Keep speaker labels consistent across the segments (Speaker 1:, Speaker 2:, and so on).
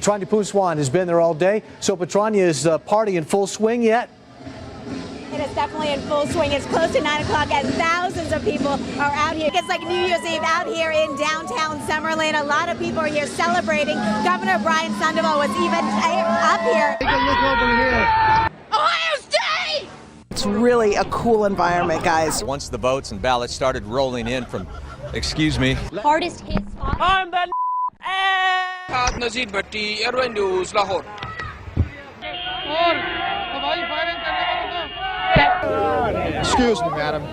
Speaker 1: Petrania Puswan has been there all day. So Petrania is party in full swing yet?
Speaker 2: It is definitely in full swing. It's close to 9 o'clock and thousands of people are out here. It's like New Year's Eve out here in downtown Summerlin. A lot of people are here celebrating. Governor Brian Sandoval was even up here.
Speaker 3: Take a look over here.
Speaker 2: Ohio State!
Speaker 4: It's really a cool environment, guys.
Speaker 5: Once the votes and ballots started rolling in from, excuse me.
Speaker 2: Hardest hit spot.
Speaker 6: I'm the Nazir Bhatti, Airway News, Lahore.
Speaker 3: Excuse me, madam.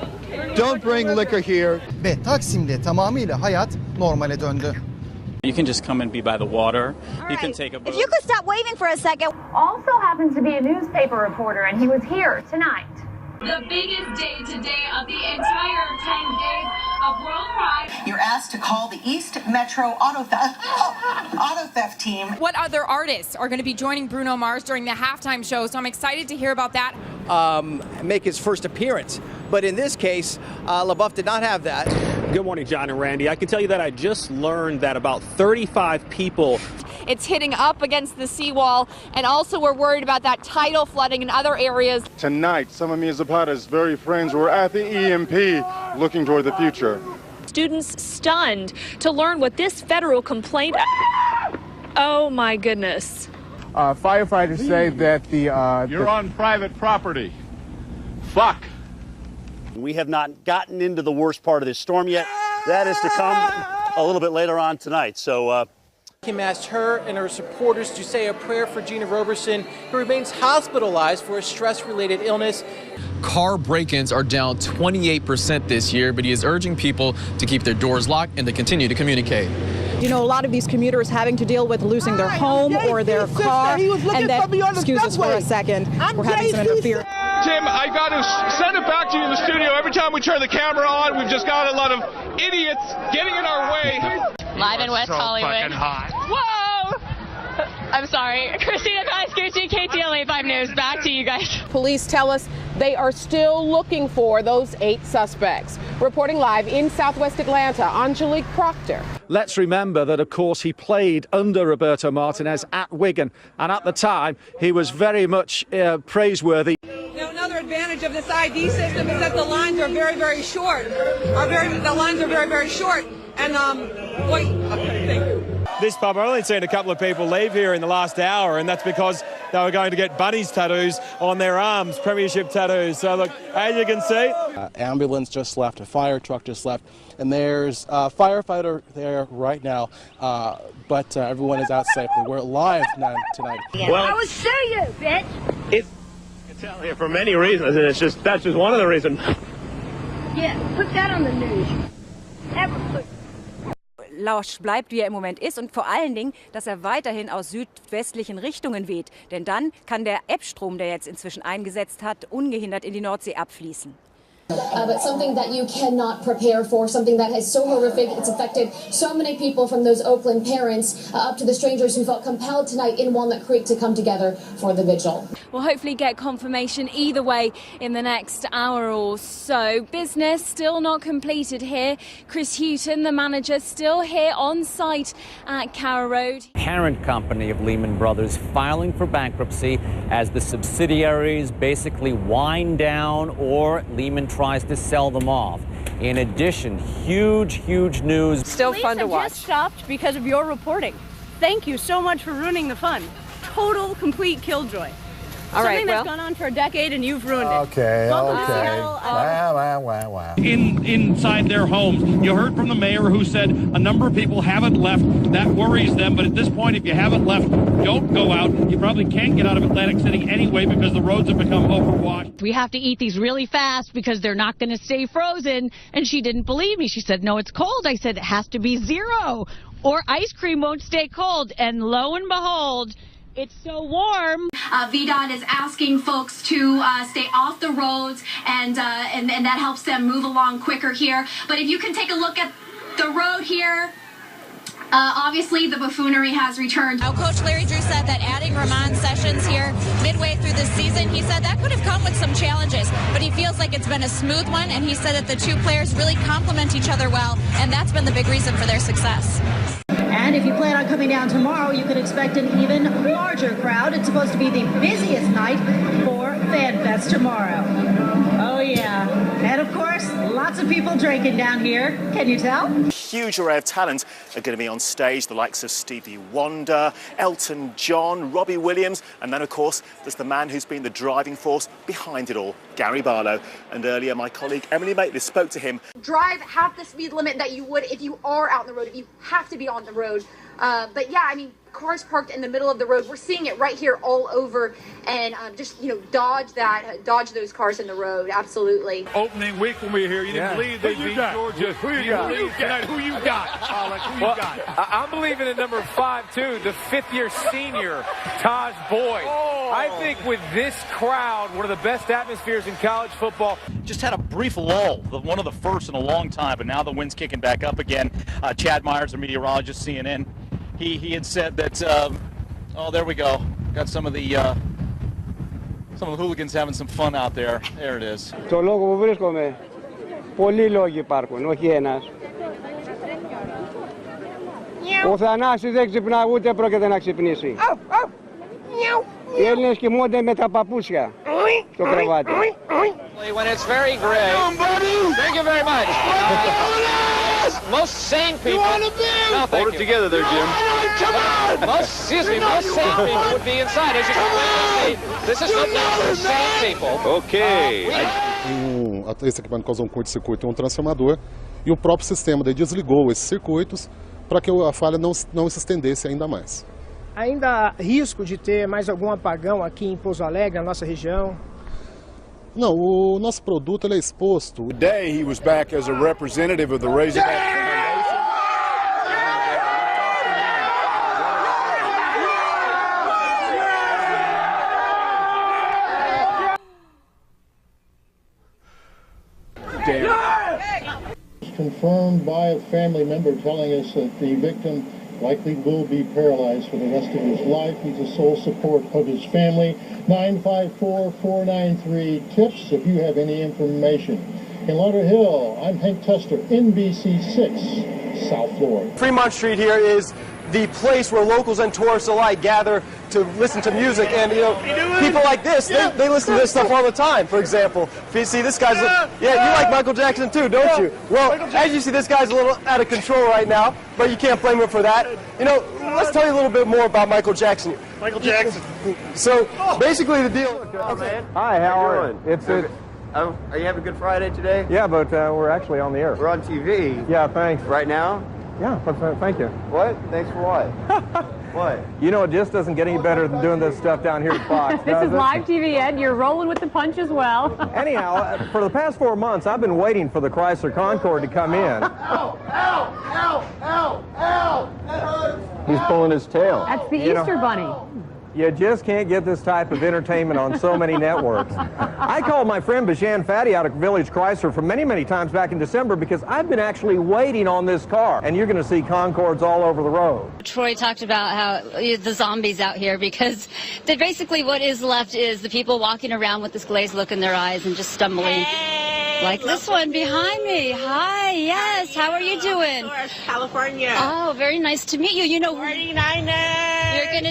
Speaker 3: Don't bring liquor here.
Speaker 7: Ve Taksim'de tamamıyla hayat normale döndü.
Speaker 8: You can just come and be by the water. You can take a boat.
Speaker 2: If you could stop waving for a second.
Speaker 9: Also happens to be a newspaper reporter, and he was here tonight.
Speaker 10: The biggest day today of the entire 10 days of World Pride.
Speaker 11: You're asked to call the East Metro auto theft team.
Speaker 12: What other artists are going to be joining Bruno Mars during the halftime show? So I'm excited to hear about that.
Speaker 13: Make his first appearance. But in this case, LaBeouf did not have that.
Speaker 14: Good morning, John and Randy. I can tell you that I just learned that about 35 people.
Speaker 12: It's hitting up against the seawall, and also we're worried about that tidal flooding in other areas.
Speaker 15: Tonight, some of Mia Zapata's very friends were at the EMP looking toward the future.
Speaker 16: Students stunned to learn what this federal complaint... Oh, my goodness.
Speaker 15: Firefighters say that
Speaker 17: You're on private property. Fuck.
Speaker 18: We have not gotten into the worst part of this storm yet. That is to come a little bit later on tonight. So,
Speaker 13: Kim asked her and her supporters to say a prayer for Gina Roberson, who remains hospitalized for a stress-related illness.
Speaker 19: Car break-ins are down 28% this year, but he is urging people to keep their doors locked and to continue to communicate.
Speaker 4: You know, a lot of these commuters having to deal with losing their home or their car, and then, excuse us for a second, we're having some interference.
Speaker 17: Tim, I got to send it back to you in the studio. Every time we turn the camera on, we've just got a lot of idiots getting in our way.
Speaker 16: Live in West Hollywood. Whoa! I'm sorry. Christina Kaiskouchi, KTLA 5 News. Back to you guys.
Speaker 20: Police tell us they are still looking for those 8 suspects. Reporting live in Southwest Atlanta, Angelique Proctor.
Speaker 1: Let's remember that, of course, he played under Roberto Martinez at Wigan, and at the time he was very much praiseworthy.
Speaker 8: Now, another advantage of this ID system is that the lines are very, very short. The lines are very, very short. And thank you.
Speaker 14: This pub, I've only seen a couple of people leave here in the last hour, and that's because they were going to get bunnies tattoos on their arms, premiership tattoos. So look, as you can see,
Speaker 7: Ambulance just left, a fire truck just left, and there's a firefighter there right now, but everyone is out safely. We're live tonight.
Speaker 2: Well, I will show you, bitch.
Speaker 14: It's here for many reasons, and that's just one of the reasons.
Speaker 2: Yeah, put that on the news.
Speaker 3: Lausch bleibt, wie er im Moment ist, und vor allen Dingen, dass er weiterhin aus südwestlichen Richtungen weht. Denn dann kann der Ebbstrom, der jetzt inzwischen eingesetzt hat, ungehindert in die Nordsee abfließen.
Speaker 2: But something that you cannot prepare for, something that is so horrific, it's affected so many people, from those Oakland parents up to the strangers who felt compelled tonight in Walnut Creek to come together for the vigil.
Speaker 12: We'll hopefully get confirmation either way in the next hour or so. Business still not completed here. Chris Houghton, the manager, still here on site at Carrow Road.
Speaker 6: Parent company of Lehman Brothers filing for bankruptcy as the subsidiaries basically wind down or Lehman tries to sell them off. In addition, huge news.
Speaker 16: Still fun to watch. Just stopped because of your reporting. Thank you so much for ruining the fun. Total, complete killjoy.
Speaker 20: All right,
Speaker 16: Something that's gone on for a decade and you've ruined it.
Speaker 15: Okay.
Speaker 17: Wow. Inside their homes. You heard from the mayor who said a number of people haven't left. That worries them. But at this point, if you haven't left, don't go out. You probably can't get out of Atlantic City anyway because the roads have become overwashed.
Speaker 16: We have to eat these really fast because they're not going to stay frozen. And she didn't believe me. She said, no, it's cold. I said, it has to be 0 or ice cream won't stay cold. And lo and behold, it's so warm.
Speaker 10: VDOT is asking folks to stay off the roads, and that helps them move along quicker here. But if you can take a look at the road here, obviously the buffoonery has returned.
Speaker 12: Now, Coach Larry Drew said that adding Ramon Sessions here midway through the season, he said that could have come with some challenges, but he feels like it's been a smooth one, and he said that the two players really complement each other well, and that's been the big reason for their success.
Speaker 21: And if you plan on coming down tomorrow, you can expect an even larger crowd. It's supposed to be the busiest night for FanFest tomorrow. Oh, yeah. And, of course, lots of people drinking down here. Can you tell?
Speaker 22: Huge array of talent are going to be on stage, the likes of Stevie Wonder, Elton John, Robbie Williams, and then, of course, there's the man who's been the driving force behind it all, Gary Barlow. And earlier, my colleague Emily Maitlis spoke to him.
Speaker 23: Drive half the speed limit that you would if you are out on the road, if you have to be on the road. But yeah, I mean, cars parked in the middle of the road. We're seeing it right here all over, and just, you know, dodge those cars in the road. Absolutely.
Speaker 24: Opening week when we were here, you didn't believe they beat Georgia. Who you got? Who you got?
Speaker 25: I'm believing in number 5 too, the 5th-year senior Taj Boyd. I think with this crowd, one of the best atmospheres in college football.
Speaker 26: Just had a brief lull, one of the first in a long time, but now the wind's kicking back up again. Chad Myers, the meteorologist, CNN, he had said that, oh, there we go. Got some of the hooligans having some fun out there. There it is.
Speaker 27: Το λόγο που βρίσκομαι, πολλοί λόγοι υπάρχουν, όχι ένας. Ο Θανάσης δεν ξυπνά, ούτε πρόκειται να ξυπνήσει. Οι Έλληνες κοιμούνται με τα παπούσια στο κρεβάτι.
Speaker 25: When it's very gray. Thank you very much. Most sane people. No, hold it together there, Jim. Most sane people would be inside. As you can see, this is not for sane people.
Speaker 28: Ok. Esse equipamento causou um curto-circuito em um transformador e o próprio sistema daí desligou esses circuitos para que a falha não se estendesse ainda mais.
Speaker 29: Ainda há risco de ter mais algum apagão aqui em Pouso Alegre, na nossa região?
Speaker 28: Não, o nosso produto ele é exposto.
Speaker 30: Today he was back as a representative of the Razorback Foundation.
Speaker 31: Confirmed by a family member telling us that the victim likely will be paralyzed for the rest of his life. He's the sole support of his family. 954-493-TIPS if you have any information. In Lauderhill, I'm Hank Tester, NBC6, South Florida.
Speaker 32: Fremont Street here is the place where locals and tourists alike gather to listen to music, and you know, people like this, they listen to this stuff all the time. For example, if you see this guy's, you like Michael Jackson too, don't you? Well, as you see, this guy's a little out of control right now, but you can't blame him for that. You know, let's tell you a little bit more about Michael Jackson.
Speaker 30: Michael Jackson.
Speaker 32: So basically, the deal.
Speaker 33: Okay. Hi, how are you? Are you having a good Friday today?
Speaker 34: Yeah, but we're actually on the air.
Speaker 33: We're on TV.
Speaker 34: Yeah, thanks.
Speaker 33: Right now?
Speaker 34: Yeah, thank you.
Speaker 33: What? Thanks for what? What?
Speaker 34: You know, it just doesn't get any better than doing this stuff down here at Fox.
Speaker 35: This is live TV, Ed. You're rolling with the punch as well.
Speaker 34: Anyhow, for the past 4 months, I've been waiting for the Chrysler Concorde to come in.
Speaker 31: Ow! Ow! Ow! Ow! Ow! That hurts!
Speaker 34: He's pulling his tail.
Speaker 35: That's the Easter Bunny.
Speaker 34: You just can't get this type of entertainment on so many networks. I called my friend Bashan Faddy out of Village Chrysler for many, many times back in December because I've been actually waiting on this car, and you're going to see Concordes all over the road.
Speaker 36: Troy talked about how the zombies out here, because basically what is left is the people walking around with this glazed look in their eyes and just stumbling. Like this one behind me. Hi, yes. How are you doing?
Speaker 37: California.
Speaker 36: Oh, very nice to meet you. You know,
Speaker 37: 49ers.
Speaker 36: You're going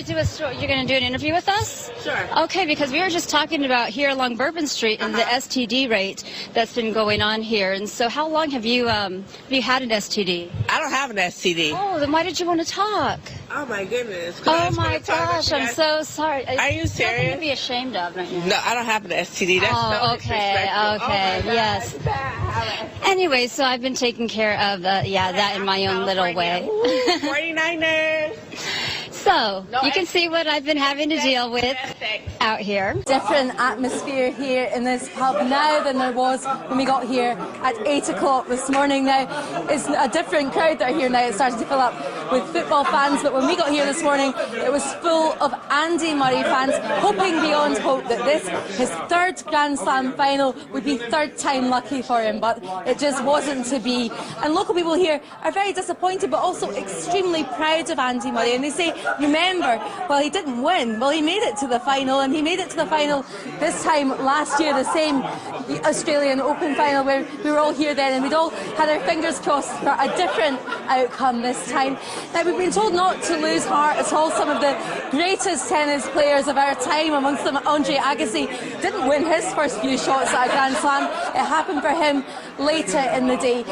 Speaker 36: to do an interview with us?
Speaker 37: Sure.
Speaker 36: Okay, because we were just talking about here along Bourbon Street and the STD rate that's been going on here. And so how long have you had an STD?
Speaker 37: I don't have an STD.
Speaker 36: Oh, then why did you want to talk?
Speaker 37: Oh my goodness.
Speaker 36: Oh my gosh, I'm so sorry.
Speaker 37: Are you serious?
Speaker 36: Nothing to be ashamed of right now.
Speaker 37: No, I don't have an STD. That's
Speaker 36: oh, okay, yes. Anyway, so I've been taking care of that in my own little way.
Speaker 37: 49ers.
Speaker 36: So, you can see what I've been having to deal with out here.
Speaker 38: Different atmosphere here in this pub now than there was when we got here at 8 o'clock this morning. Now, it's a different crowd that are here now. It's starting to fill up with football fans, but when we got here this morning, it was full of Andy Murray fans, hoping beyond hope that this, his third Grand Slam final, would be third time lucky for him, but it just wasn't to be. And local people here are very disappointed, but also extremely proud of Andy Murray, and they say, remember, well, he didn't win. Well, he made it to the final, and he made it to the final this time last year, the same the Australian Open final, where we were all here then and we'd all had our fingers crossed for a different outcome this time. Now, we've been told not to lose heart at all. Some of the greatest tennis players of our time, amongst them Andre Agassi, didn't win his first few shots at a Grand Slam. It happened for him later in the day.